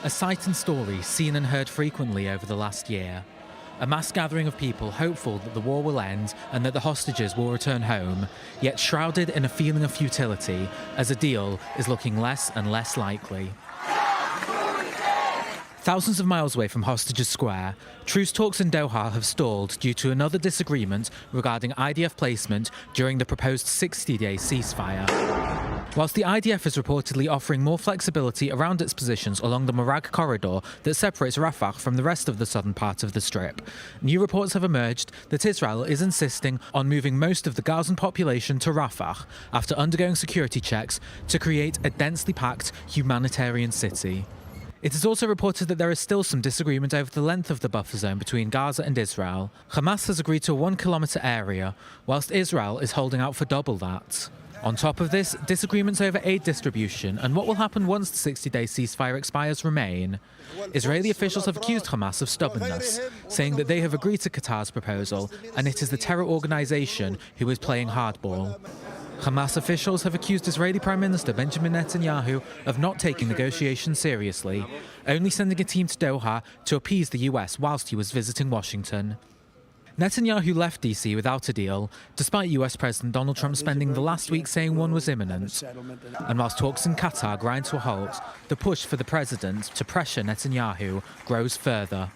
a sight and story seen and heard frequently over the last year. A mass gathering of people hopeful that the war will end and that the hostages will return home, yet shrouded in a feeling of futility as a deal is looking less and less likely. Thousands of miles away from Hostages Square, truce talks in Doha have stalled due to another disagreement regarding IDF placement during the proposed 60-day ceasefire. Whilst the IDF is reportedly offering more flexibility around its positions along the Morag Corridor that separates Rafah from the rest of the southern part of the Strip, new reports have emerged that Israel is insisting on moving most of the Gazan population to Rafah after undergoing security checks to create a densely packed humanitarian city. It is also reported that there is still some disagreement over the length of the buffer zone between Gaza and Israel. Hamas has agreed to a 1-kilometre area, whilst Israel is holding out for double that. On top of this, disagreements over aid distribution and what will happen once the 60-day ceasefire expires remain. Israeli officials have accused Hamas of stubbornness, saying that they have agreed to Qatar's proposal and it is the terror organisation who is playing hardball. Hamas officials have accused Israeli Prime Minister Benjamin Netanyahu of not taking negotiations seriously, only sending a team to Doha to appease the US whilst he was visiting Washington. Netanyahu left DC without a deal, despite US President Donald Trump spending the last week saying one was imminent. And whilst talks in Qatar grind to a halt, the push for the president to pressure Netanyahu grows further.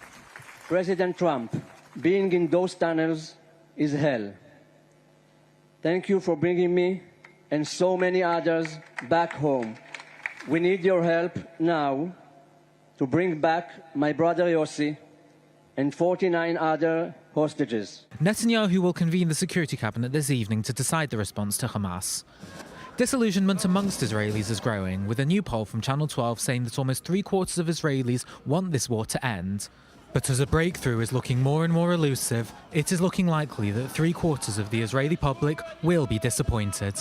President Trump, being in those tunnels is hell. Thank you for bringing me and so many others back home. We need your help now to bring back my brother Yossi and 49 other hostages. Netanyahu will convene the Security Cabinet this evening to decide the response to Hamas. Disillusionment amongst Israelis is growing, with a new poll from Channel 12 saying that almost 3/4 of Israelis want this war to end. But as a breakthrough is looking more and more elusive, it is looking likely that 3/4 of the Israeli public will be disappointed.